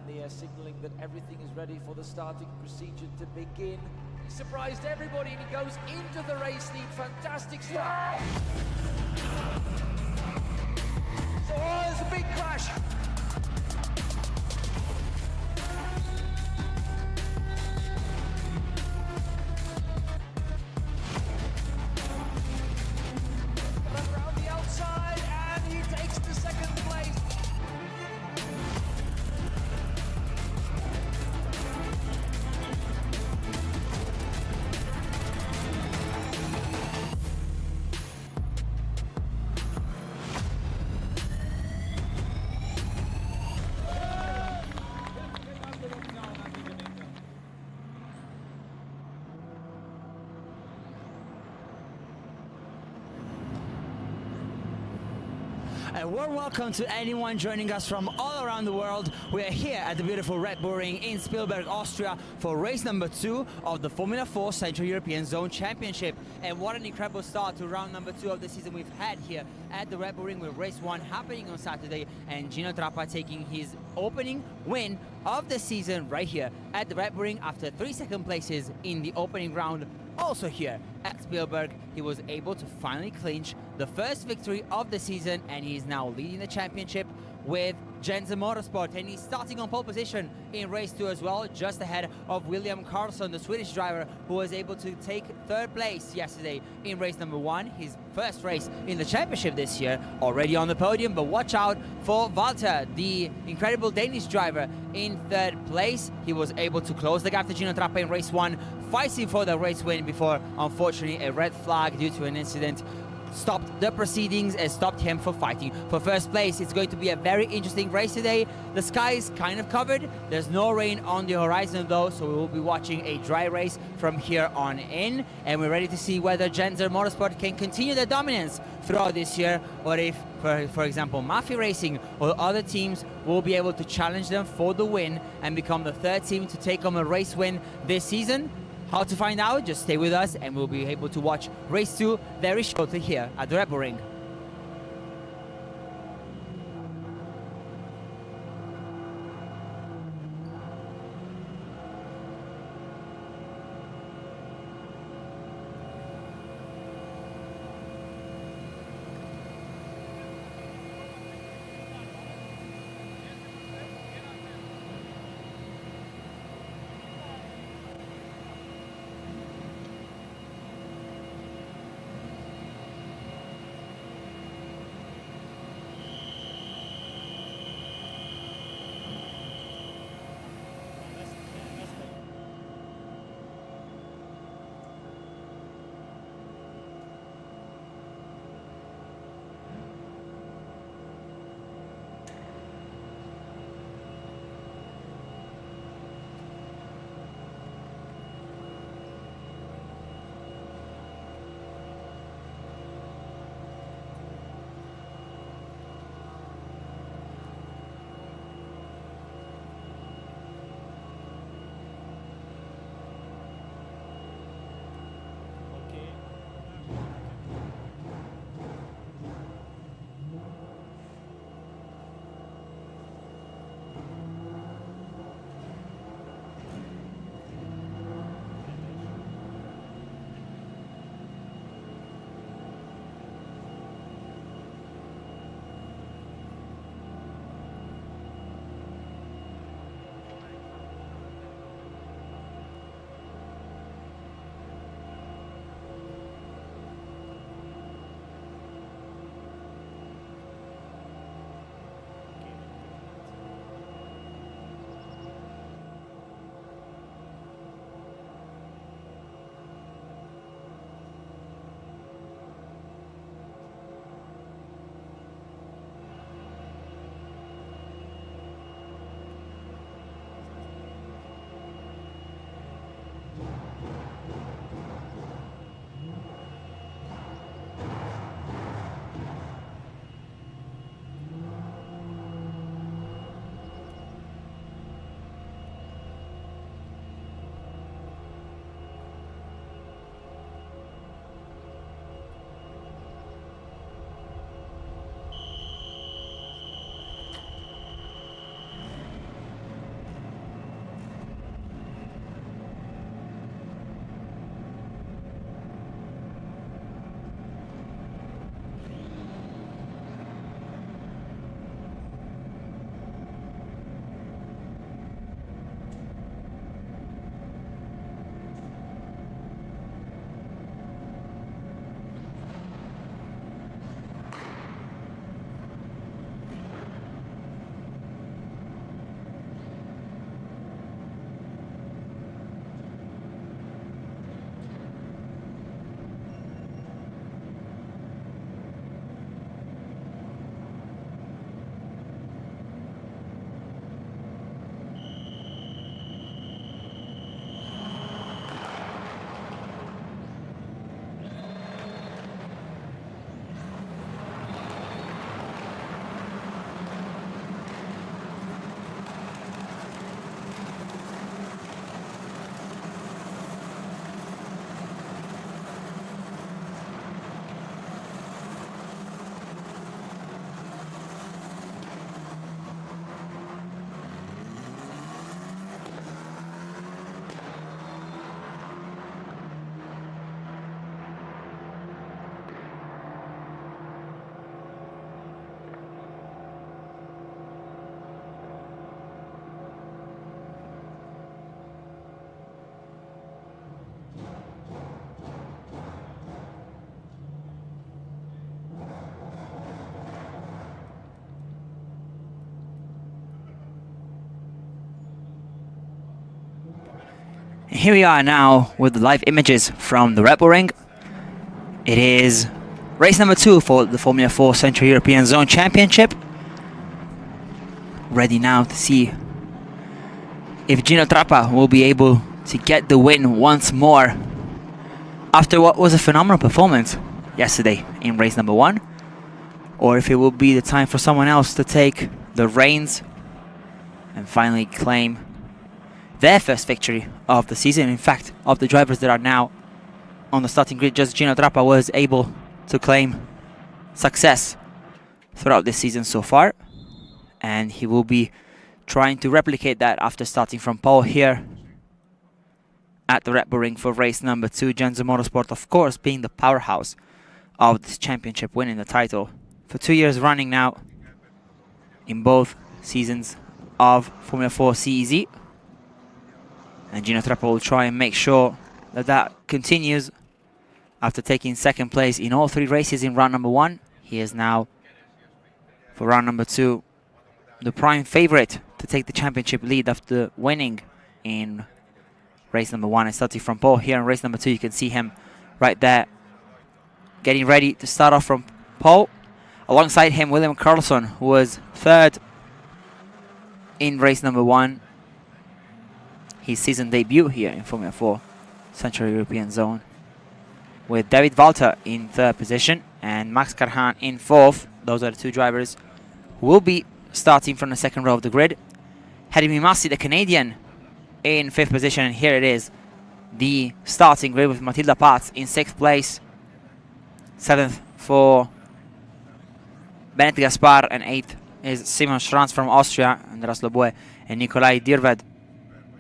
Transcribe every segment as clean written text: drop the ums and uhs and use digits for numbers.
and they're signaling that everything is ready for the starting procedure to begin. He surprised everybody and he goes into the race lead. Fantastic start. So, there's a big crash. Around the outside, and he takes the second place. A warm welcome to anyone joining us from all around the world. We are here at the beautiful Red Bull Ring in Spielberg, Austria for race number 2 of the Formula 4 Central European Zone Championship. And what an incredible start to round number 2 of the season we've had here at the Red Bull Ring, with race 1 happening on Saturday and Gino Trappa taking his opening win of the season right here at the Red Bull Ring after 3 second places in the opening round. Also here at Spielberg, he was able to finally clinch the first victory of the season, and he's now leading the championship with CEZ Motorsport, and he's starting on pole position in race 2 as well, just ahead of William Karlsson, the Swedish driver who was able to take 3rd place yesterday in race number 1, his first race in the championship this year, already on the podium. But watch out for Walter, the incredible Danish driver, in 3rd place. He was able to close the gap to Gino Trappa in race 1, fighting for the race win before, unfortunately, a red flag due to an incident stopped the proceedings and stopped him for fighting for first place. It's going to be a very interesting race today. The sky is kind of covered. There's no rain on the horizon though, so we will be watching a dry race from here on in, and we're ready to see whether CEZ Motorsport can continue their dominance throughout this year, or if, for example, Mafia Racing or other teams will be able to challenge them for the win and become the 3rd team to take home a race win this season. How to find out? Just stay with us and we'll be able to watch race 2 very shortly here at the Red Bull Ring. And here we are now with the live images from the Red Bull Ring. It is race number 2 for the Formula 4 Central European Zone Championship. Ready now to see if Gino Trappa will be able to get the win once more after what was a phenomenal performance yesterday in race number 1, or if it will be the time for someone else to take the reins and finally claim their first victory of the season. In fact, of the drivers that are now on the starting grid, just Gino Trappa was able to claim success throughout this season so far, and he will be trying to replicate that after starting from pole here at the Red Bull Ring for race number 2. Genzo Motorsport, of course, being the powerhouse of this championship, winning the title for 2 years running now in both seasons of Formula 4 CEZ. And Gino Trappa will try and make sure that that continues after taking second place in all 3 races in round number 1. He is now, for round number 2, the prime favorite to take the championship lead after winning in race number 1 and starting from pole. Here in race number 2, you can see him right there getting ready to start off from pole. Alongside him, William Carlson, who was 3rd in race number 1. His season debut here in Formula 4 Central European Zone, with David Walter in 3rd position and Max Carhan in 4th. Those are the 2 drivers who will be starting from the 2nd row of the grid. Hedy Mimasi, the Canadian, in 5th position, and here it is, the starting grid with Matilda Paz in 6th place, 7th for Bennett Gaspar, and 8th is Simon Schranz from Austria, Andras Loboe and Nikolai Dirved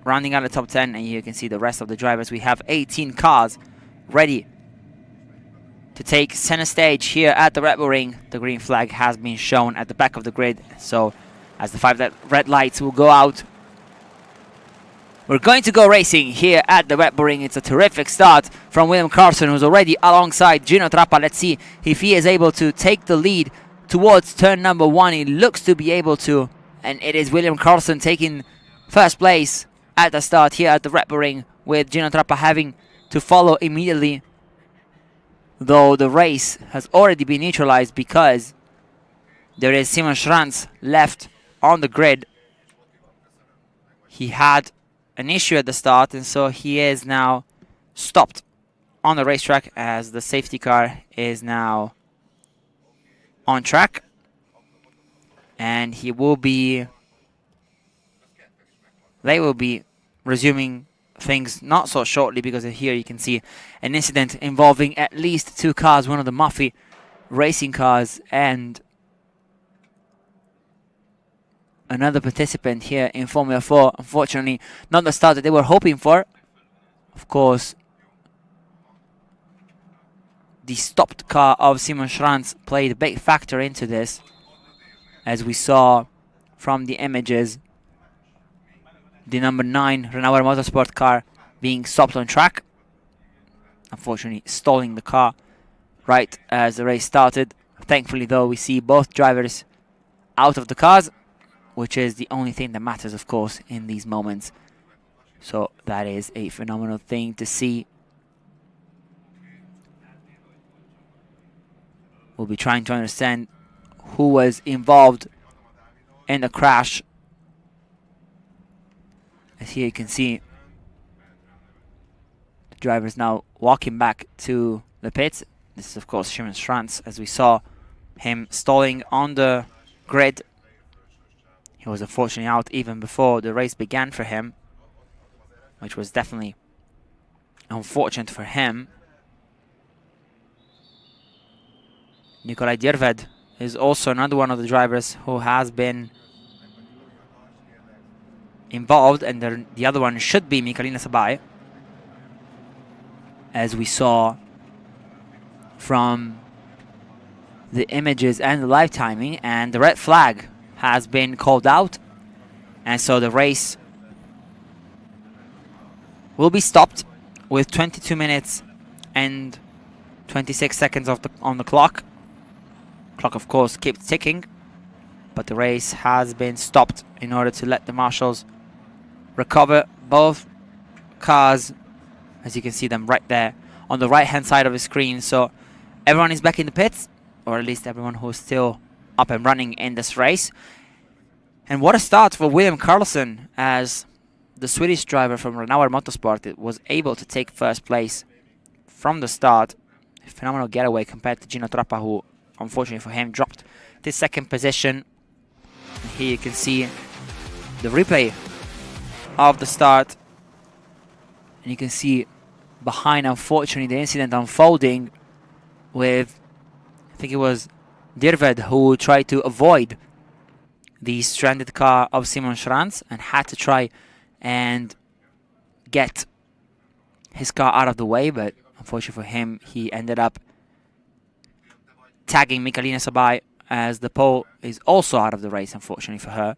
rounding out the top 10. And you can see the rest of the drivers. We have 18 cars ready to take center stage here at the Red Bull Ring. The green flag has been shown at the back of the grid, so as the 5 red lights will go out, we're going to go racing here at the Red Bull Ring. It's a terrific start from William Carlson, who's already alongside Gino Trappa. Let's see if he is able to take the lead towards turn number 1. He looks to be able to, and it is William Carlson taking first place at the start here at the Red Bull Ring, with Gino Trappa having to follow immediately, though the race has already been neutralized because there is Simon Schranz left on the grid. He had an issue at the start, and so he is now stopped on the racetrack as the safety car is now on track, and they will be resuming things not so shortly, because here you can see an incident involving at least 2 cars, one of the Murphy racing cars and another participant here in Formula 4. Unfortunately, not the start that they were hoping for. Of course, the stopped car of Simon Schranz played a big factor into this, as we saw from the images, the number 9 Renauer Motorsport car being stopped on track, unfortunately stalling the car right as the race started. Thankfully, though, we see both drivers out of the cars, which is the only thing that matters, of course, in these moments. So that is a phenomenal thing to see. We'll be trying to understand who was involved in the crash. As here you can see the drivers now walking back to the pits. This is, of course, Simon Schranz, as we saw him stalling on the grid. He was unfortunately out even before the race began for him, which was definitely unfortunate for him. Nikolai Dirved is also another one of the drivers who has been involved, and the other one should be Michalina Sabai, as we saw from the images and the live timing, and the red flag has been called out, and so the race will be stopped with 22 minutes and 26 seconds on the clock. Clock, of course, keeps ticking, but the race has been stopped in order to let the marshals recover both cars, as you can see them right there on the right hand side of the screen. So everyone is back in the pits, or at least everyone who's still up and running in this race. And what a start for William Carlson, as the Swedish driver from Renault Motorsport was able to take first place from the start. A phenomenal getaway compared to Gino Trappa, who unfortunately for him dropped to second position. And here you can see the replay of the start, and you can see behind, unfortunately, the incident unfolding with, I think it was Dirved, who tried to avoid the stranded car of Simon Schranz and had to try and get his car out of the way, but unfortunately for him, he ended up tagging Michalina Sabai, as the pole is also out of the race, unfortunately for her.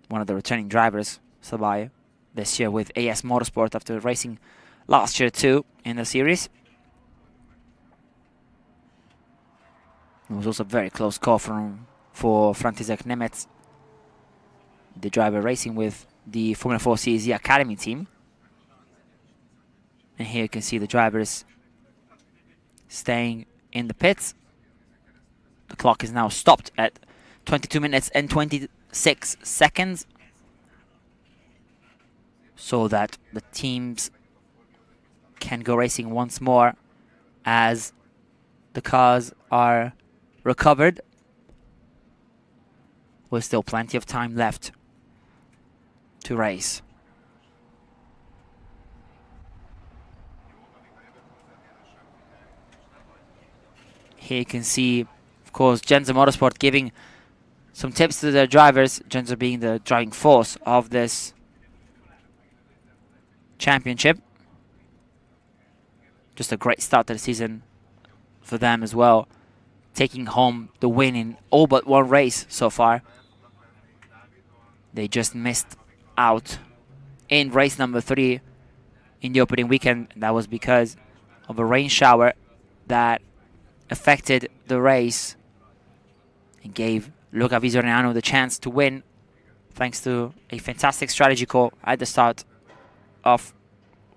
One of the returning drivers, Sabai, this year with AS Motorsport after racing last year too in the series. It was also a very close call for František Nemec, the driver racing with the Formula 4 CEZ Academy team. And here you can see the drivers staying in the pits. The clock is now stopped at 22 minutes and 26 seconds, so that the teams can go racing once more as the cars are recovered, with still plenty of time left to race. Here you can see, of course, Genza Motorsport giving some tips to their drivers, Genza being the driving force of this championship. Just a great start to the season for them as well, taking home the win in all but one race so far. They just missed out in race number 3 in the opening weekend. That was because of a rain shower that affected the race and gave Luca Visoriano the chance to win, thanks to a fantastic strategy call at the start of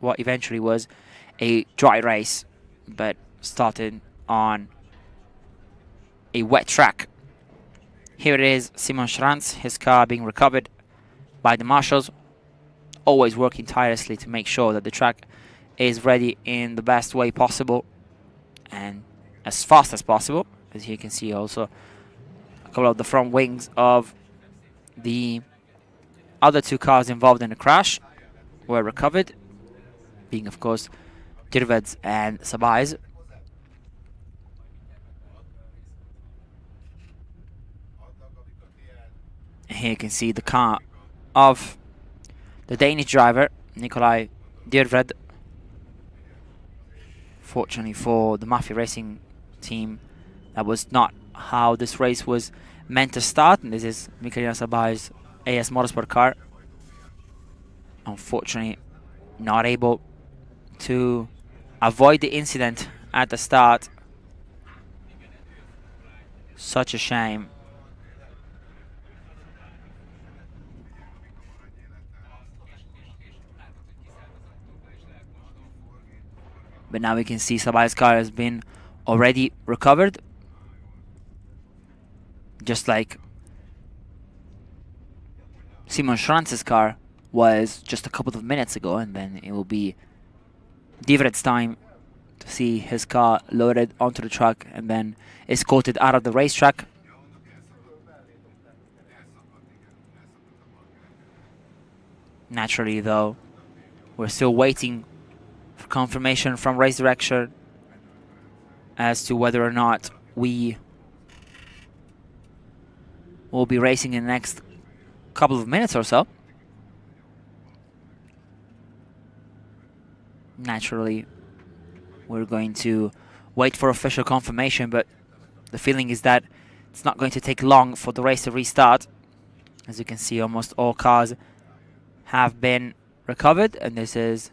what eventually was a dry race, but started on a wet track. Here it is, Simon Schranz, his car being recovered by the marshals, always working tirelessly to make sure that the track is ready in the best way possible and as fast as possible. As you can see, also a couple of the front wings of the other two cars involved in the crash were recovered, being of course Dirved's and Sabai's. Here you can see the car of the Danish driver, Nikolai Dirved. Fortunately for the Mafia Racing team, that was not how this race was meant to start. And this is Michalina Sabai's AS Motorsport car. Unfortunately, not able to avoid the incident at the start. Such a shame. But now we can see Sabai's car has been already recovered, just like Simon Schranz's car was just a couple of minutes ago, and then it will be Divred's time to see his car loaded onto the truck and then escorted out of the racetrack. Naturally, though, we're still waiting for confirmation from race direction as to whether or not we will be racing in the next couple of minutes or so. Naturally, we're going to wait for official confirmation, but the feeling is that it's not going to take long for the race to restart. As you can see, almost all cars have been recovered, and this is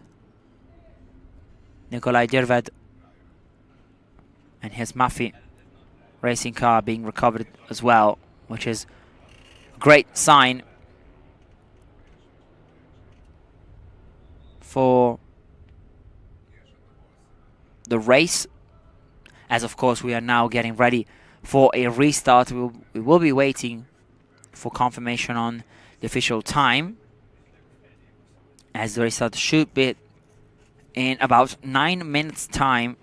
Nikolai Dirved and his Mafia racing car being recovered as well, which is a great sign the race, as of course we are now getting ready for a restart. We will be waiting for confirmation on the official time, as the restart should be in about 9 minutes time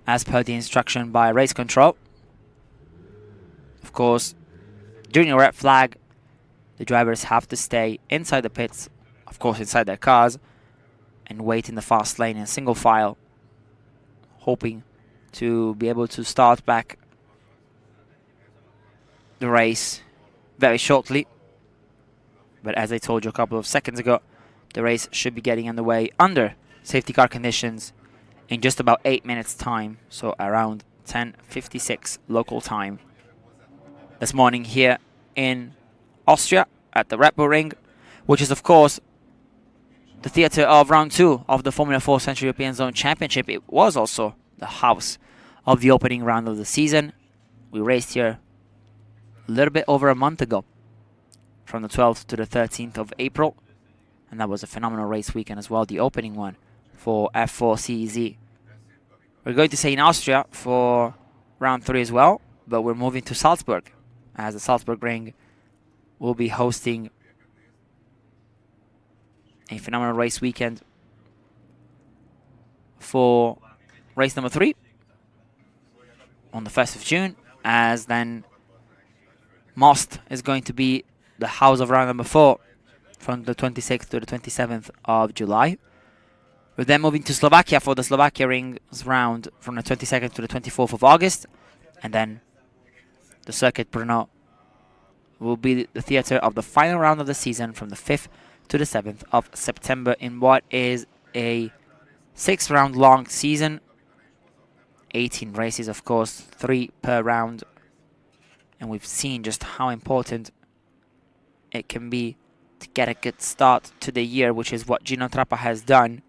as per the instruction by race control. Of course, during a red flag, the drivers have to stay inside the pits, of course inside their cars, and wait in the fast lane in single file, hoping to be able to start back the race very shortly. But as I told you a couple of seconds ago, the race should be getting underway under safety car conditions in just about 8 minutes time, so around 10:56 local time this morning here in Austria at the Red Bull Ring, which is of course the theatre of round 2 of the Formula 4 Central European Zone Championship. It was also the house of the opening round of the season. We raced here a little bit over a month ago, from the 12th to the 13th of April, and that was a phenomenal race weekend as well, the opening one for F4 CEZ. We're going to stay in Austria for round 3 as well, but we're moving to Salzburg, as the Salzburg Ring will be hosting a phenomenal race weekend for race number 3 on the 1st of June, as then Most is going to be the house of round number 4 from the 26th to the 27th of July. We're then moving to Slovakia for the Slovakia Rings round from the 22nd to the 24th of August, and then the Circuit Brno will be the theatre of the final round of the season from the 5th to the 7th of September in what is a 6-round long season. 18 races, of course, 3 per round. And we've seen just how important it can be to get a good start to the year, which is what Gino Trappa has done,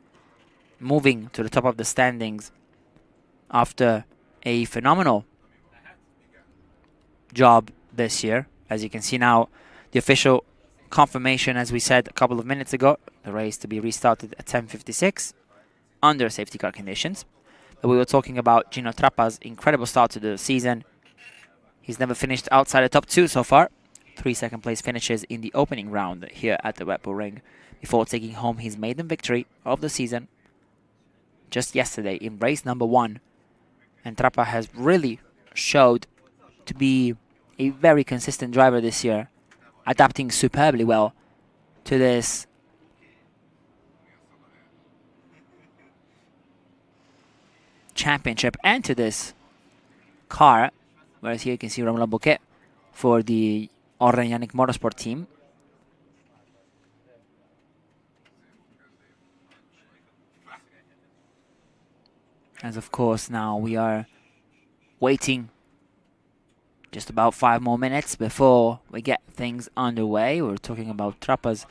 moving to the top of the standings after a phenomenal job this year. As you can see now, the official confirmation, as we said a couple of minutes ago, the race to be restarted at 10:56 under safety car conditions. But we were talking about Gino Trappa's incredible start to the season. He's never finished outside the top 2 so far. 3 second-place finishes in the opening round here at the Red Bull Ring before taking home his maiden victory of the season just yesterday in race number 1. And Trappa has really showed to be a very consistent driver this year, adapting superbly well to this championship and to this car. Whereas here you can see Romuald Bouquet for the Austrian motorsport team. As of course now we are waiting just about 5 more minutes before we get things underway. We're talking about Trappa's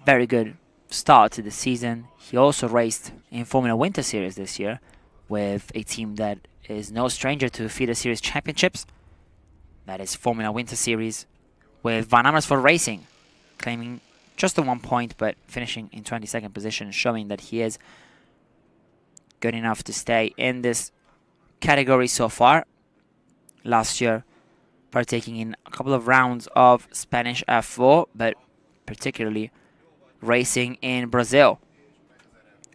very good start to the season. He also raced in Formula Winter Series this year with a team that is no stranger to FIDA Series Championships. That is Formula Winter Series with Van Amersfoort Racing, claiming just the 1 point but finishing in 22nd position, showing that he is good enough to stay in this category so far. Last year, partaking in a couple of rounds of Spanish F4, but particularly racing in Brazil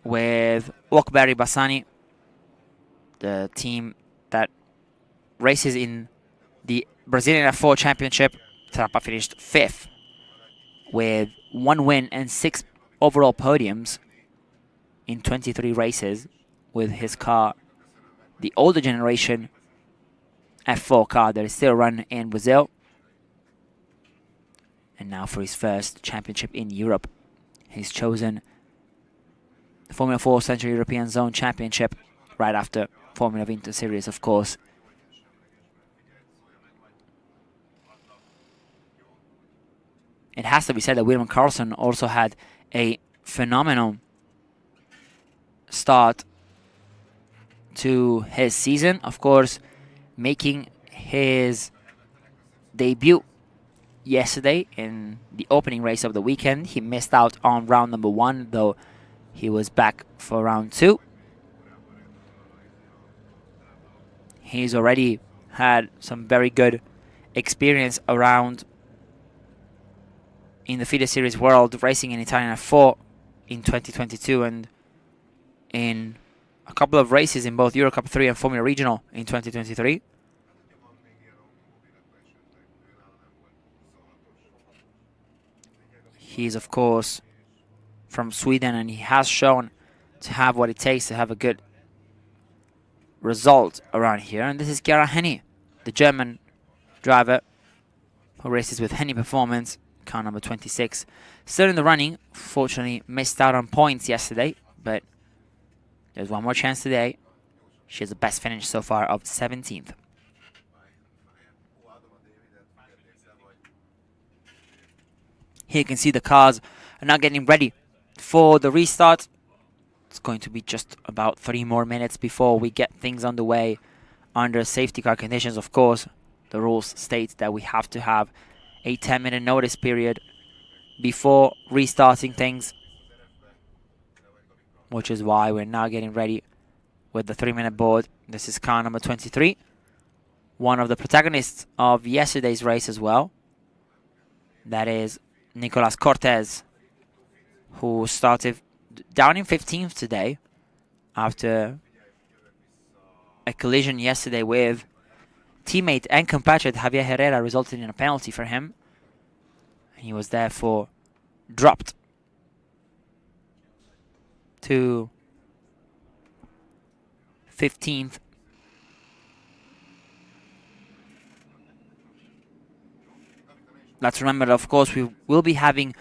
with Okberry Bassani, the team that races in the Brazilian F4 Championship. Trappa finished 5th with 1 win and 6 overall podiums in 23 races with his car, the older generation F4 car that is still run in Brazil. And now for his first championship in Europe, he's chosen the Formula 4 Central European Zone Championship right after Formula Winter Series, of course. It has to be said that William Carlson also had a phenomenal start to his season. Of course, making his debut yesterday in the opening race of the weekend. He missed out on round number 1, though he was back for round 2. He's already had some very good experience around in the FIDE Series World, racing in Italian F4 in 2022 and in a couple of races in both Euro Cup 3 and Formula Regional in 2023. He's, of course, from Sweden, and he has shown to have what it takes to have a good result around here. And this is Chiara Henny, the German driver who races with Henny Performance, car number 26. Still in the running. Fortunately, missed out on points yesterday, but there's one more chance today. She has the best finish so far of 17th. Here you can see the cars are now getting ready for the restart. It's going to be just about 3 more minutes before we get things underway under safety car conditions. Of course, the rules state that we have to have a 10-minute notice period before restarting things, which is why we're now getting ready with the 3-minute board. This is car number 23, one of the protagonists of yesterday's race as well. That is Nicolas Cortez, who started down in 15th today after a collision yesterday with teammate and compatriot Javier Herrera, resulting in a penalty for him. He was therefore dropped to 15th. Let's remember that, of course, we will be having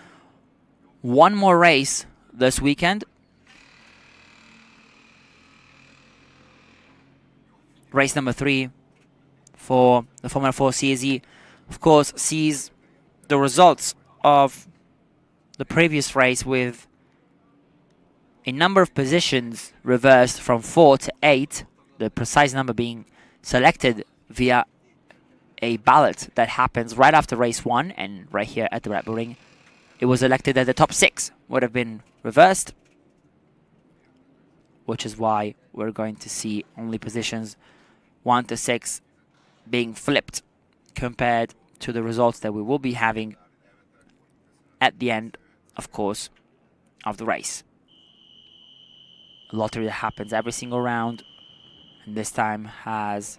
one more race this weekend. Race number 3 for the Formula 4 CEZ, of course, sees the results of the previous race with a number of positions reversed from 4 to 8, the precise number being selected via a ballot that happens right after race 1, and right here at the Red Bull Ring, it was elected that the top 6 would have been reversed, which is why we're going to see only positions 1 to 6 being flipped compared to the results that we will be having at the end, of course, of the race. A lottery that happens every single round, and this time has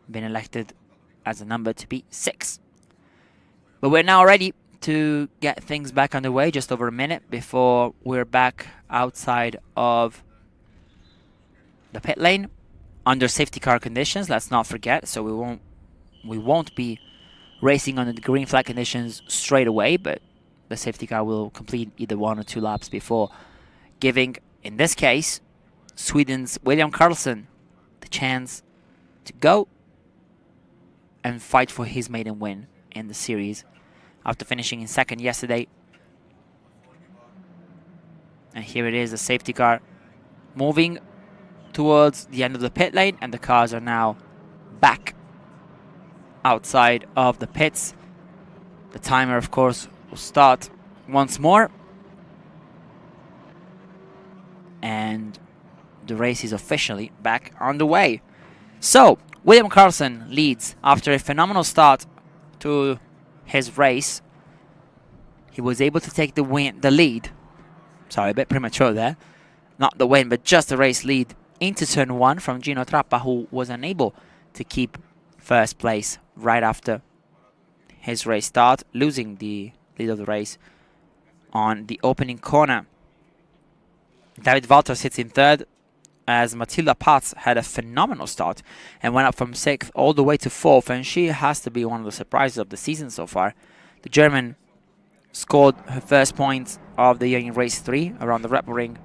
been elected as a number to be 6. But we're now ready to get things back underway, just over a minute before we're back outside of the pit lane under safety car conditions. Let's not forget, so we won't be racing under the green flag conditions straight away, but the safety car will complete either 1 or 2 laps before giving, in this case, Sweden's William Carlson the chance to go and fight for his maiden win in the series after finishing in 2nd yesterday. And here it is, the safety car moving towards the end of the pit lane, and the cars are now back outside of the pits. The timer, of course, will start once more, and the race is officially back on the way. So William Carlson leads after a phenomenal start to his race. He was able to take the lead. Sorry, a bit premature there. Not the win, but just the race lead into turn 1 from Gino Trappa, who was unable to keep first place right after his race start, losing the lead of the race on the opening corner. David Walter sits in 3rd, as Matilda Patz had a phenomenal start and went up from 6th all the way to 4th, and she has to be one of the surprises of the season so far. The German scored her first points of the year in race 3 around the Red Bull Ring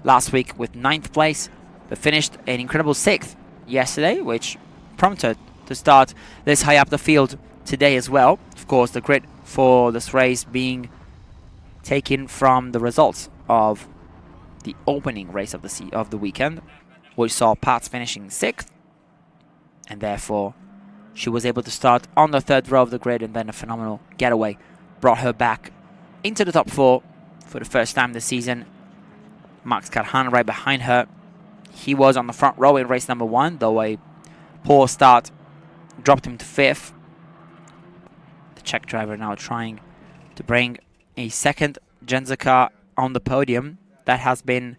last week with 9th place, but finished an incredible 6th yesterday, which prompted to start this high up the field today as well. Of course, the grid for this race being taken from the results of the opening race of the weekend, which saw Patz finishing 6th, and therefore she was able to start on the 3rd row of the grid, and then a phenomenal getaway brought her back into the top 4 for the first time this season. Max Karhan right behind her, He was on the front row in race number 1, though a poor start dropped him to 5th. The Czech driver now trying to bring a second Genza car on the podium. That has been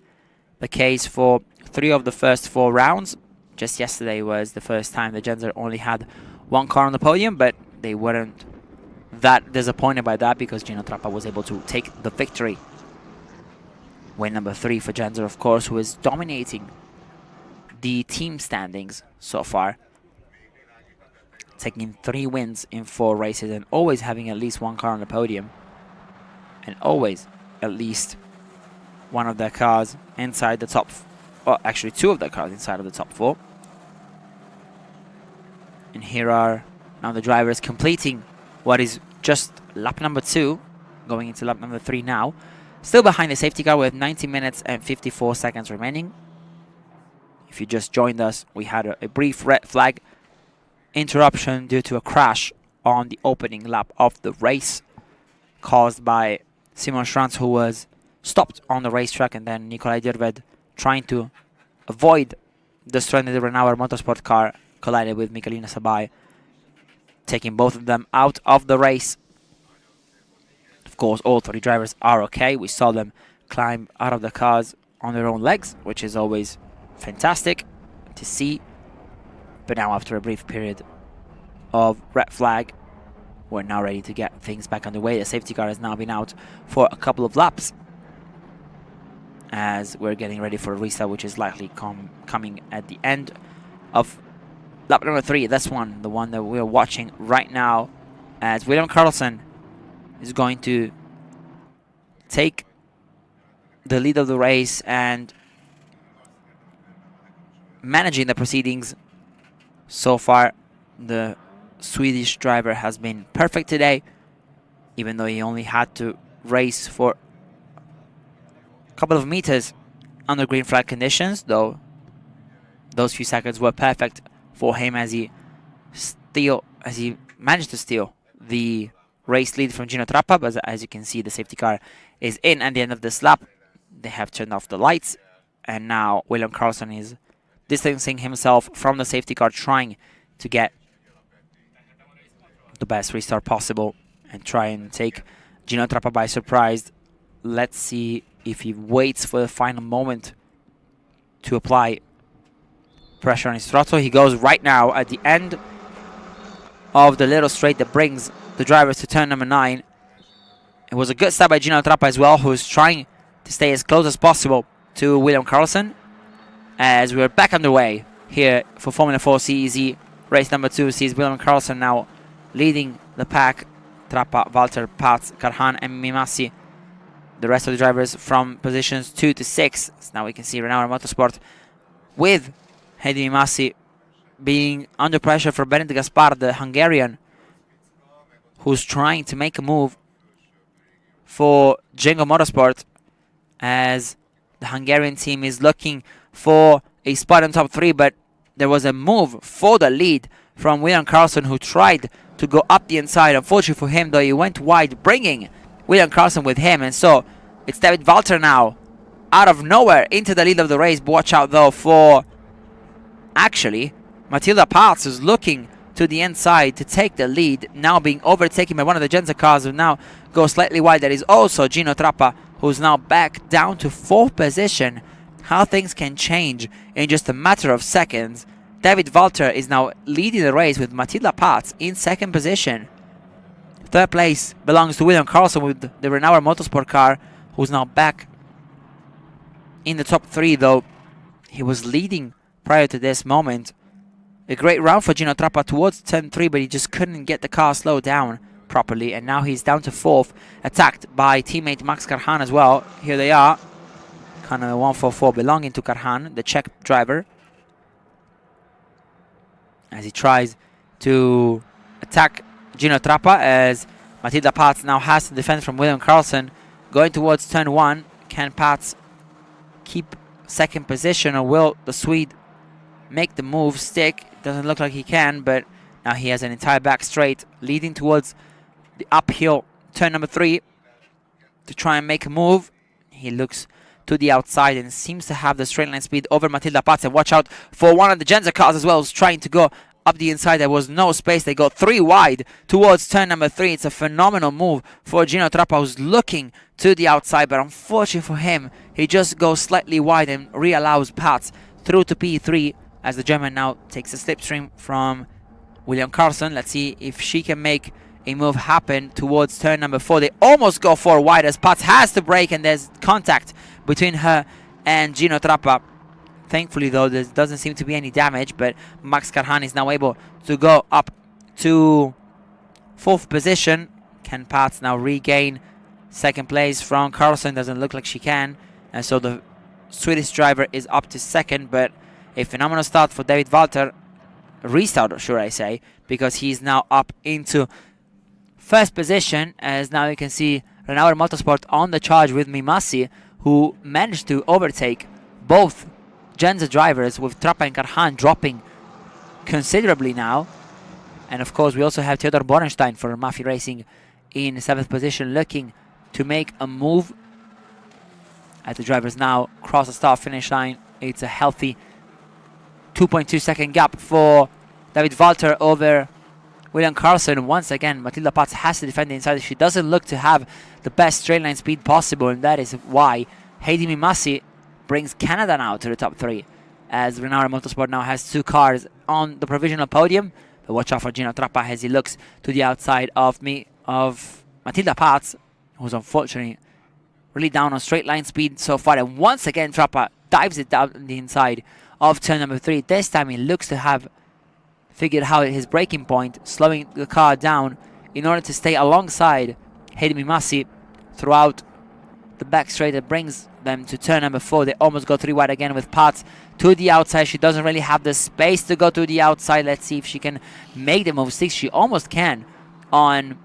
the case for 3 of the first 4 rounds. Just yesterday was the first time the Genza only had 1 car on the podium, but they weren't that disappointed by that because Gino Trappa was able to take the victory. Win number 3 for Genza, of course, who is dominating the team standings so far, taking 3 wins in 4 races and always having at least 1 car on the podium, and always at least one of their cars inside the top, well, actually 2 of their cars inside of the top 4. And here are now the drivers completing what is just lap number 2, going into lap number 3 now. Still behind the safety car with 90 minutes and 54 seconds remaining. If you just joined us, we had a brief red flag interruption due to a crash on the opening lap of the race caused by Simon Schranz, who was stopped on the racetrack, and then Nikolai Dirved, trying to avoid the stranded Renauer Motorsport car, collided with Michalina Sabai, taking both of them out of the race. Of course, all 3 drivers are okay. We saw them climb out of the cars on their own legs, which is always fantastic to see. But now, after a brief period of red flag, we're now ready to get things back underway. The safety car has now been out for a couple of laps as we're getting ready for a restart, which is likely coming at the end of lap number 3. This one, the one that we're watching right now, as William Carlson is going to take the lead of the race and managing the proceedings. So far, the Swedish driver has been perfect today, even though he only had to race for a couple of meters under green flag conditions, though those few seconds were perfect for him as he managed to steal the race lead from Gino Trappa. But as you can see, the safety car is in at the end of this lap. They have turned off the lights, and now William Carlson is distancing himself from the safety car, trying to get the best restart possible and try and take Gino Trappa by surprise. Let's see if he waits for the final moment to apply pressure on his throttle. He goes right now at the end of the little straight that brings the drivers to turn number 9. It was a good start by Gino Trappa as well, who's trying to stay as close as possible to William Carlson, as we're back underway here for Formula 4 CEZ. Race number 2 sees William Carlson now leading the pack. Trappa, Walter, Pats, Karhan, and Mimasi. The rest of the drivers from positions 2 to 6. So now we can see Renauer Motorsport with Hedi Mimasi being under pressure for Benedict Gaspar, the Hungarian, who's trying to make a move for Django Motorsport, as the Hungarian team is looking for a spot in top 3, but there was a move for the lead from William Carlson, who tried to go up the inside. Unfortunately for him, though, he went wide, bringing William Carlson with him, and so it's David Walter now out of nowhere into the lead of the race. But watch out though for actually Matilda Pats, who's looking to the inside to take the lead, now being overtaken by one of the Genza cars, who now goes slightly wide. That is also Gino Trappa, who's now back down to 4th position. How things can change in just a matter of seconds. David Walter is now leading the race with Matilda Pats in 2nd position. 3rd place belongs to William Carlson with the Renauer Motorsport car, who's now back in the top 3, though he was leading prior to this moment. A great round for Gino Trappa towards turn 3, but he just couldn't get the car slowed down properly, and now he's down to 4th, attacked by teammate Max Karhan as well. Here they are, kind of 144 belonging to Karhan, the Czech driver, as he tries to attack Gino Trappa, as Matilda Pats now has to defend from William Carlson. Going towards turn 1, can Pats keep 2nd position, or will the Swede make the move stick? Doesn't look like he can, but now he has an entire back straight leading towards the uphill turn number 3 to try and make a move. He looks to the outside and seems to have the straight line speed over Matilda Paz. And watch out for one of the Genza cars as well, who's trying to go up the inside. There was no space. They got 3 wide towards turn number 3. It's a phenomenal move for Gino Trappa, who's looking to the outside, but unfortunately for him, he just goes slightly wide and re-allows Paz through to P3 as the German now takes a slipstream from William Carlson. Let's see if she can make a move happen towards turn number 4. They almost go 4 wide as Paz has to brake, and there's contact between her and Gino Trappa. Thankfully, though, there doesn't seem to be any damage, but Max Karhan is now able to go up to 4th position. Can Paz now regain 2nd place from Carlson? Doesn't look like she can. And so the Swedish driver is up to 2nd, but a phenomenal start for David Walter. Restart, should I say, because he's now up into 1st position, as now you can see Renault Motorsport on the charge with Mimasi, who managed to overtake both Genza drivers, with Trappa and Karhan dropping considerably now. And of course we also have Theodor Borenstein for Mafia Racing in 7th position, looking to make a move. As the drivers now cross the start finish line, it's a healthy 2.2 second gap for David Walter over William Carlson. Once again, Matilda Paz has to defend the inside. She doesn't look to have the best straight line speed possible, and that is why Heidi Mimasi brings Canada now to the top 3, as Renault Motorsport now has 2 cars on the provisional podium. But watch out for Gino Trappa as he looks to the outside of Matilda Paz, who's unfortunately really down on straight line speed so far. And once again, Trappa dives it down the inside of turn number 3. This time he looks to have figured out his braking point, slowing the car down in order to stay alongside Heidi Mimasi throughout the back straight. That brings them to turn number 4. They almost go 3 wide again with Paz to the outside. She doesn't really have the space to go to the outside. Let's see if she can make the move 6. She almost can on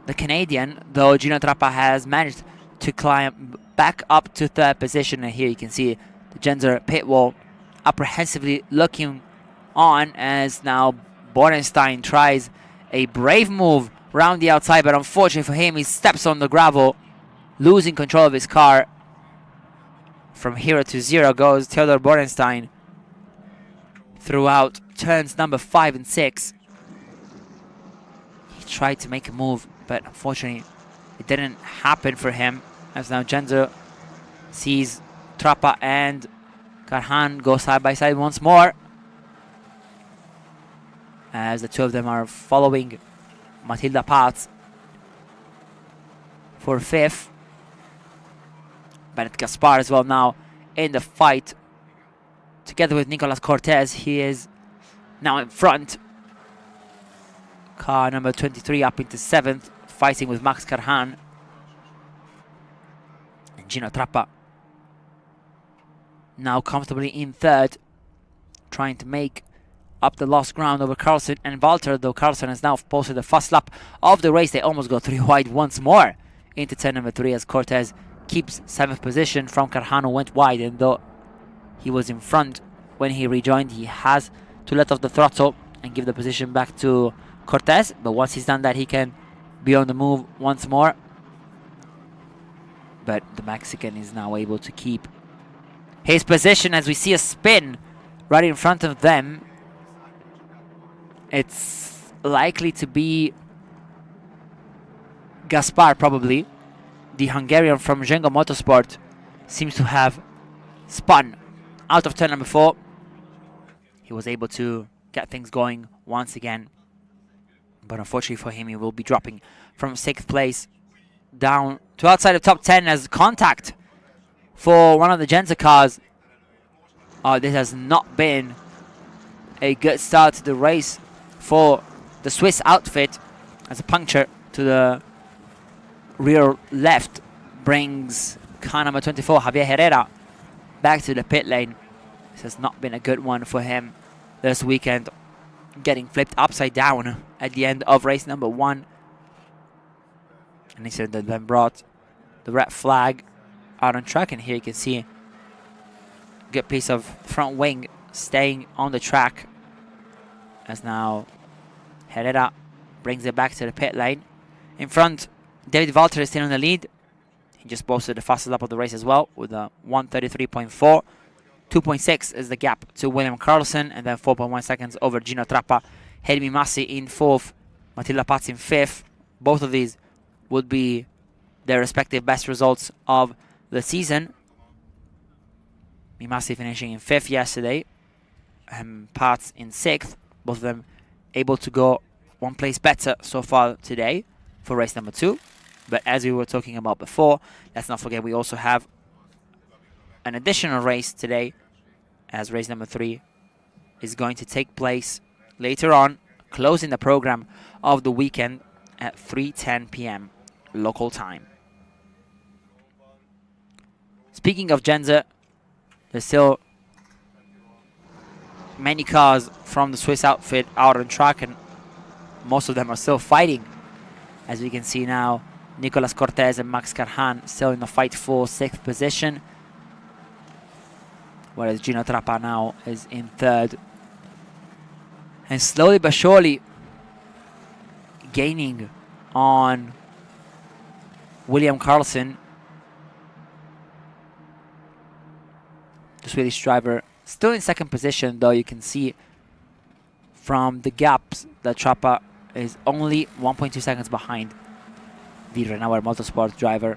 the Canadian, though Gino Trappa has managed to climb back up to 3rd position. And here you can see the Genza pit wall apprehensively looking on, as now Borenstein tries a brave move round the outside, but unfortunately for him, he steps on the gravel, losing control of his car. From 0 to 0 goes Theodor Borenstein throughout turns number 5 and 6. He tried to make a move, but unfortunately it didn't happen for him, as now Genza sees Trappa and Karhan go side by side once more, as the 2 of them are following Matilda Paz for 5th. Bennett Gaspar as well now in the fight together with Nicolas Cortez. He is now in front. Car number 23 up into 7th, fighting with Max Karhan and Gino Trappa now comfortably in 3rd, trying to make up the lost ground over Carlson and Walter, though Carlson has now posted the first lap of the race. They almost go 3 wide once more into turn number 3, as Cortez keeps 7th position from Karhan, who went wide, and though he was in front when he rejoined, he has to let off the throttle and give the position back to Cortez. But once he's done that, he can be on the move once more. But the Mexican is now able to keep his position, as we see a spin right in front of them. It's likely to be Gaspar, probably. The Hungarian from Zsengo Motorsport seems to have spun out of turn number 4. He was able to get things going once again, but unfortunately for him, he will be dropping from 6th place down to outside of top 10 as contact for one of the Genza cars. This has not been a good start to the race for the Swiss outfit, as a puncture to the rear left brings car number 24, Javier Herrera, back to the pit lane. This has not been a good one for him this weekend, getting flipped upside down at the end of race number 1. An incident that then brought the red flag out on track, and here you can see a good piece of front wing staying on the track, as now Herrera brings it back to the pit lane. In front, David Walter is still in the lead. He just posted the fastest lap of the race as well with a 1:33.4. 2.6 is the gap to William Carlson, and then 4.1 seconds over Gino Trappa. Helmi Massi in 4th, Matilda Paz in 5th. Both of these would be their respective best results of the season. Mimasi finishing in 5th yesterday, and Paz in 6th. Both of them able to go one place better so far today for race number 2. But as we were talking about before, let's not forget we also have an additional race today, as race number 3 is going to take place later on, closing the program of the weekend at 3:10 p.m. local time. Speaking of Genza, there's still many cars from the Swiss outfit out on track, and most of them are still fighting. As we can see now, Nicolas Cortez and Max Carhan still in the fight for 6th position, whereas Gino Trappa now is in 3rd. And slowly but surely gaining on William Carlson, the Swedish driver, still in 2nd position, though you can see from the gaps that Trappa is only 1.2 seconds behind the Renauer Motorsport driver,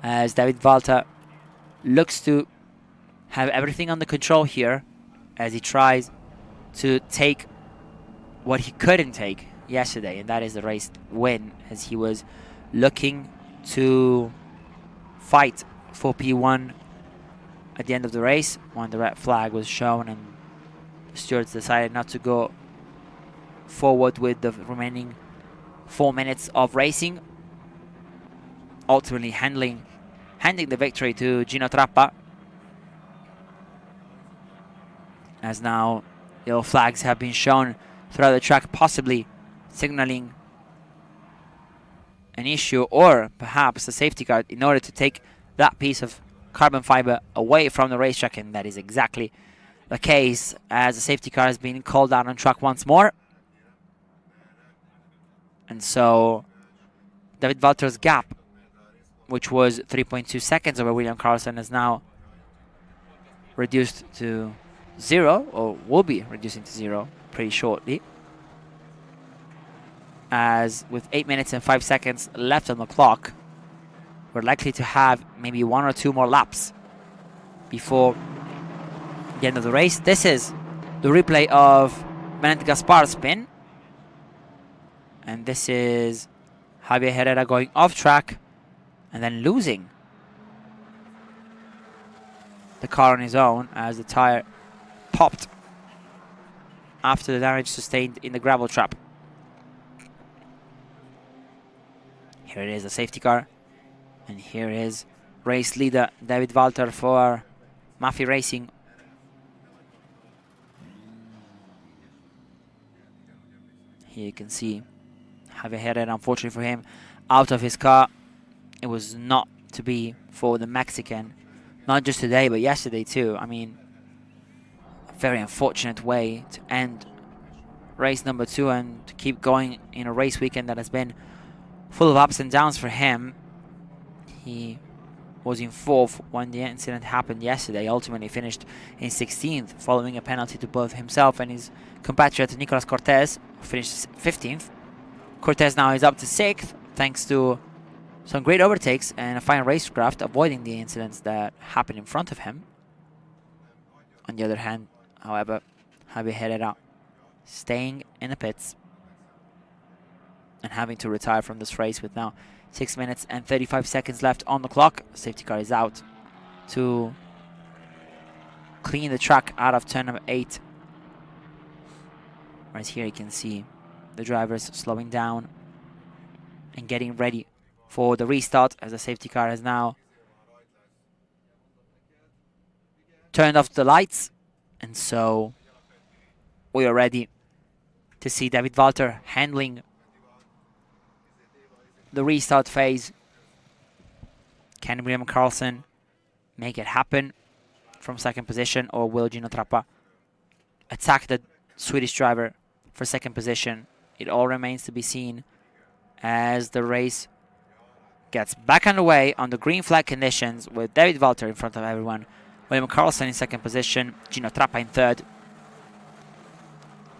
as David Walter looks to have everything under control here as he tries to take what he couldn't take yesterday, and that is the race win, as he was looking to fight for P1 at the end of the race when the red flag was shown and the stewards decided not to go forward with the remaining 4 minutes of racing, ultimately handing the victory to Gino Trappa, as now yellow flags have been shown throughout the track, possibly signaling an issue or perhaps a safety car in order to take that piece of carbon fiber away from the racetrack, and that is exactly the case, as the safety car has been called out on track once more. And so David Walter's gap, which was 3.2 seconds over William Carlson, is now reduced to 0, or will be reducing to 0 pretty shortly, as with 8 minutes and 5 seconds left on the clock, we're likely to have maybe 1 or 2 more laps before the end of the race. This is the replay of Benet Gaspar's spin, and this is Javier Herrera going off track and then losing the car on his own as the tire popped after the damage sustained in the gravel trap. Here it is, the safety car, and here is race leader David Walter for Mafia Racing. Here you can see Javier Herrera, unfortunately for him, out of his car. It was not to be for the Mexican, not just today but yesterday too. I mean, a very unfortunate way to end race number 2 and to keep going in a race weekend that has been full of ups and downs for him. He was in 4th when the incident happened yesterday, ultimately finished in 16th following a penalty to both himself and his compatriot Nicolas Cortez, who finished 15th. Cortez now is up to 6th thanks to some great overtakes and a fine racecraft, avoiding the incidents that happened in front of him. On the other hand, however, Javier Herrera staying in the pits and having to retire from this race with now 6 minutes and 35 seconds left on the clock. Safety car is out to clean the track out of turn number 8. Right here you can see the drivers slowing down and getting ready for the restart, as the safety car has now turned off the lights, and so we are ready to see David Walter handling the restart phase. Can William Carlson make it happen from 2nd position, or will Gino Trappa attack the Swedish driver for 2nd position? It all remains to be seen as the race gets back underway on the green flag conditions with David Walter in front of everyone, William Karlsson in second position, Gino Trappa in third,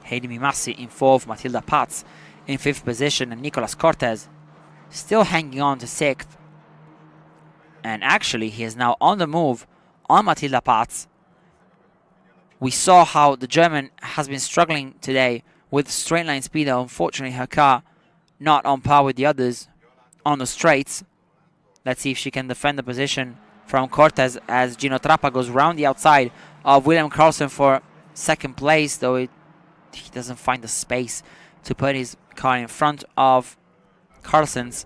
Heidi Mimassi in fourth, Matilda Paz in fifth position, and Nicolas Cortez still hanging on to sixth. And actually, he is now on the move on Matilda Paz. We saw how the German has been struggling today with straight line speed. Unfortunately, her car not on par with the others on the straights. Let's see if she can defend the position from Cortez as Gino Trappa goes round the outside of William Karlsson for second place, though he doesn't find the space to put his car in front of Karlsson's,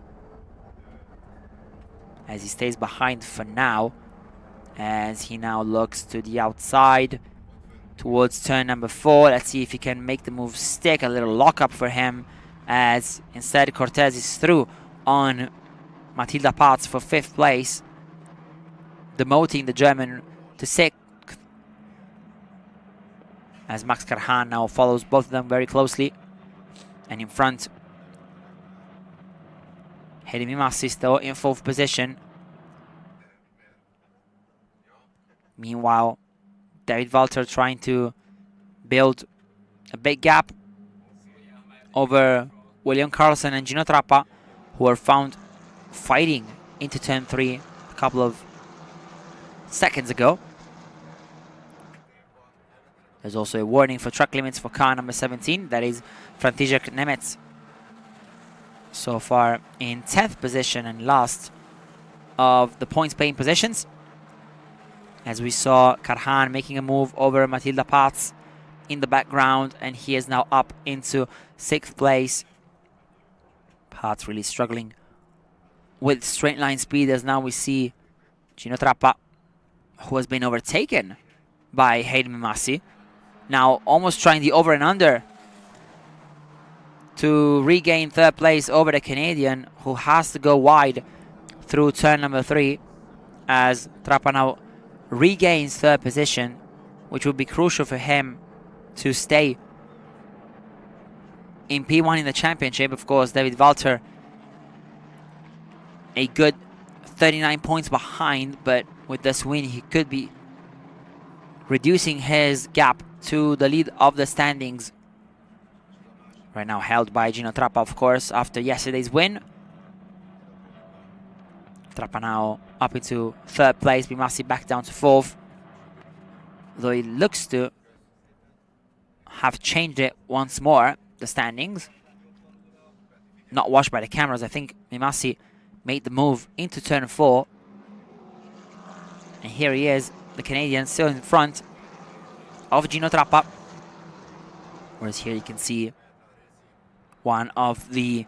as he stays behind for now, as he now looks to the outside towards turn number 4. Let's see if he can make the move stick. A little lockup for him, as instead Cortez is through on Matilda Paz for 5th place, demoting the German to 6th, as Max Karhan now follows both of them very closely. And in front, Heidi Mimassi still in 4th position. Meanwhile, David Walter trying to build a big gap over William Karlsson and Gino Trappa, who are found fighting into turn 3 a couple of seconds ago. There's also a warning for track limits for car number 17, that is František Nemec. So far in 10th position and last of the points paying positions, as we saw Karhan making a move over Matilda Paz in the background, and he is now up into 6th place. Paz really struggling with straight line speed, as now we see Gino Trappa, who has been overtaken by Heidi Mimassi, now almost trying the over and under to regain 3rd place over the Canadian, who has to go wide through turn number 3, as Trappa now regains 3rd position, which will be crucial for him to stay in P1 in the championship. Of course, David Walter a good 39 points behind, but with this win he could be reducing his gap to the lead of the standings, right now held by Gino Trappa, of course, after yesterday's win. Trappa now up into 3rd place, Mimassi back down to 4th, though it looks to have changed it once more, the standings. Not watched by the cameras. I think Mimassi made the move into turn 4. And here he is, the Canadian, still in front of Gino Trappa. Whereas here you can see one of the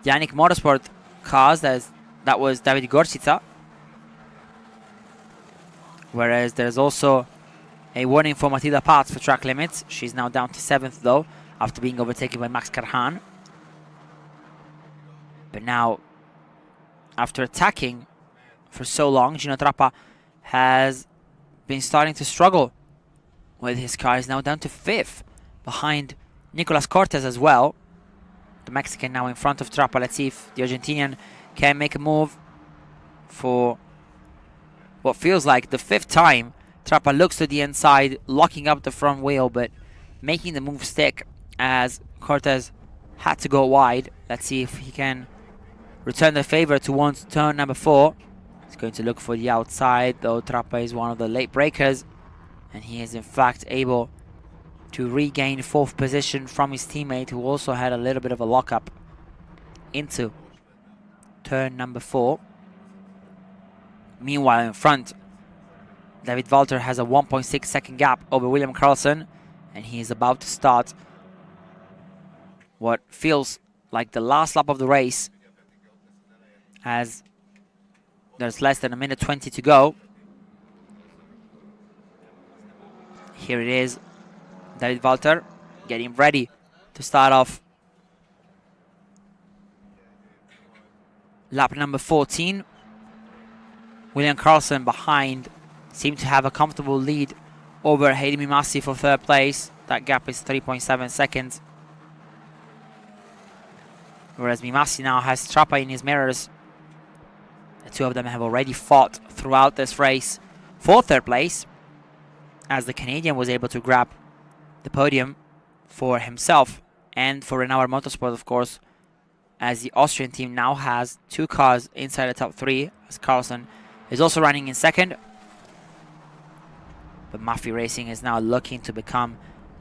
Yannick Motorsport cars, that was David Gorsica. Whereas there's also a warning for Matilda Paz for track limits. She's now down to 7th though, after being overtaken by Max Karhan. But now, after attacking for so long, Gino Trappa has been starting to struggle with his car. He's now down to 5th, behind Nicolas Cortez as well. The Mexican now in front of Trappa. Let's see if the Argentinian can make a move for what feels like the 5th time. Trappa looks to the inside, locking up the front wheel, but making the move stick as Cortez had to go wide. Let's see if he can return the favor towards turn number 4. He's going to look for the outside, though Trappa is one of the late breakers, and he is in fact able to regain 4th position from his teammate, who also had a little bit of a lockup into turn number 4. Meanwhile, in front, David Walter has a 1.6 second gap over William Karlsson, and he is about to start what feels like the last lap of the race, as there's less than a minute 20 to go. Here it is, David Walter getting ready to start off lap number 14. William Karlsson behind seemed to have a comfortable lead over Heidi Mimassi for 3rd place. That gap is 3.7 seconds. Whereas Mimassi now has Trappa in his mirrors two of them have already fought throughout this race for third place, as the Canadian was able to grab the podium for himself and for Renauer Motorsport, of course, as the Austrian team now has two cars inside the top three, as Carlson is also running in second. But Mafia Racing is now looking to become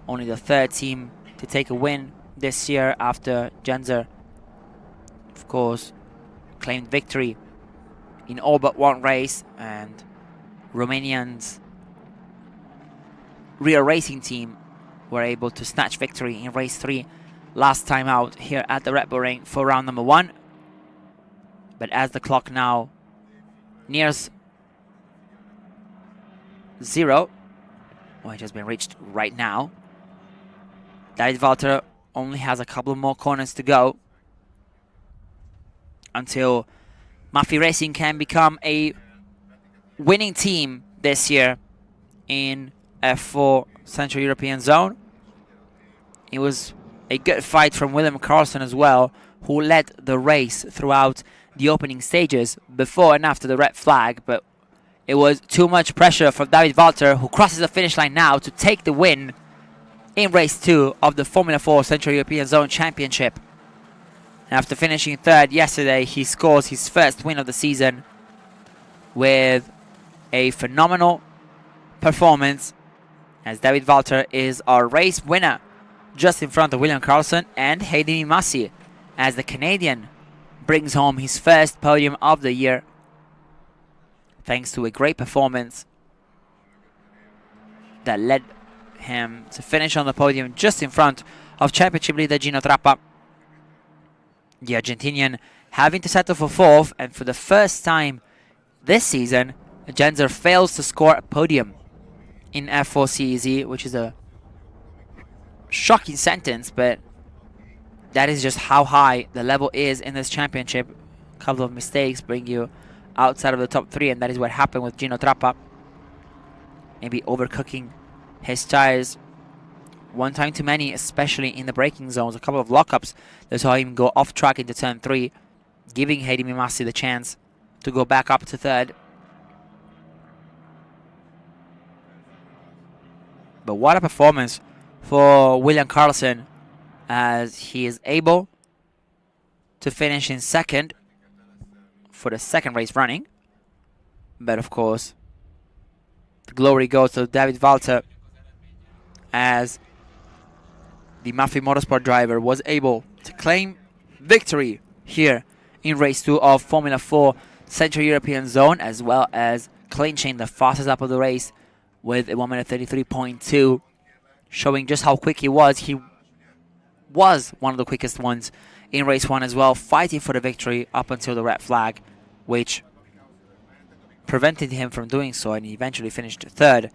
only the third team to take a win this year, after Genzer, of course, claimed victory in all but one race, and Romanians' Real Racing team were able to snatch victory in race 3 last time out here at the Red Bull Ring for round number 1. But as the clock now nears 0, which has been reached right now, David Walter only has a couple more corners to go until Mafia Racing can become a winning team this year in F4 Central European Zone. It was a good fight from William Carlson as well, who led the race throughout the opening stages before and after the red flag, but it was too much pressure for David Walter, who crosses the finish line now to take the win in race 2 of the Formula 4 Central European Zone Championship. And after finishing third yesterday, he scores his first win of the season with a phenomenal performance, as David Walter is our race winner, just in front of William Carlson and Hayden Massey, as the Canadian brings home his first podium of the year, thanks to a great performance that led him to finish on the podium just in front of championship leader Gino Trappa. The Argentinian having to settle for 4th, and for the first time this season, Genzer fails to score a podium in F4 CEZ, which is a shocking sentence, but that is just how high the level is in this championship. A couple of mistakes bring you outside of the top 3, and that is what happened with Gino Trappa. Maybe overcooking his tires one time too many, especially in the braking zones. A couple of lockups that saw him go off track into turn 3, giving Hayden Mimasi the chance to go back up to third. But what a performance for William Carlson, as he is able to finish in second for the second race running. But of course, the glory goes to David Walter, as the Mafia Motorsport driver was able to claim victory here in race 2 of Formula 4 Central European Zone, as well as clinching the fastest lap of the race with a 1:33.2, showing just how quick he was. He was one of the quickest ones in race 1 as well, fighting for the victory up until the red flag, which prevented him from doing so, and he eventually finished third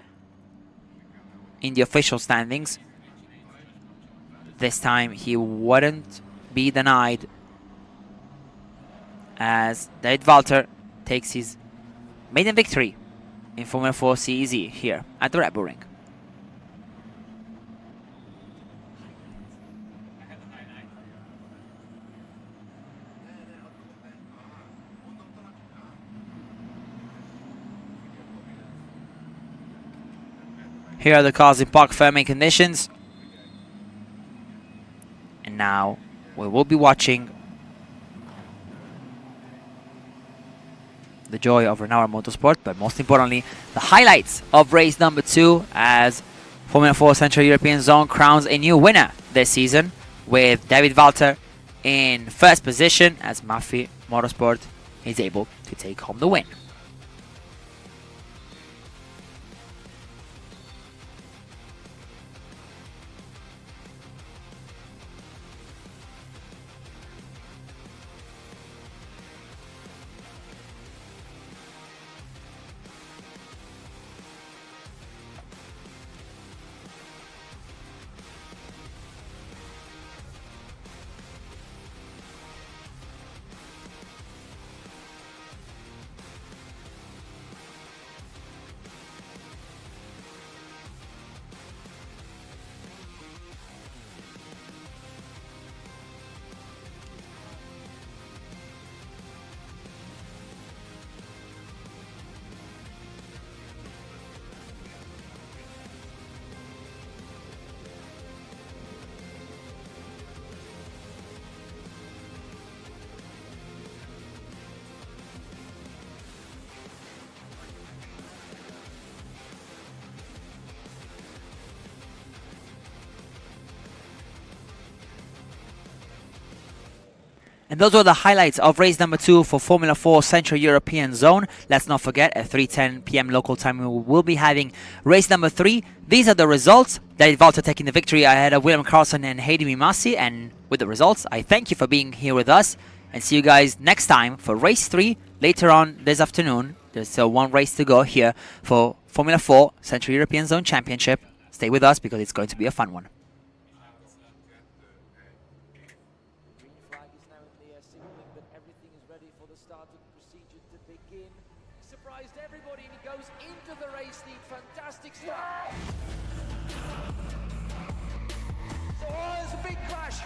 in the official standings. This time he wouldn't be denied, as David Walter takes his maiden victory in Formula 4 CEZ here at the Red Bull Ring. Here are the cars in park firming conditions. And now we will be watching the joy of Renauer Motorsport, but most importantly, the highlights of race number 2, as Formula 4 Central European Zone crowns a new winner this season, with David Walter in first position, as Mafia Motorsport is able to take home the win. And those were the highlights of race number 2 for Formula 4 Central European Zone. Let's not forget, at 3:10 p.m. local time, we will be having race number 3. These are the results. David Valter taking the victory ahead of William Carlson and Heidi Mimasi. And with the results, I thank you for being here with us. And see you guys next time for race 3 later on this afternoon. There's still one race to go here for Formula 4 Central European Zone Championship. Stay with us because it's going to be a fun one. Everything is ready for the starting procedure to begin. He surprised everybody and he goes into the race lead. Fantastic start. Oh, there's a big crash.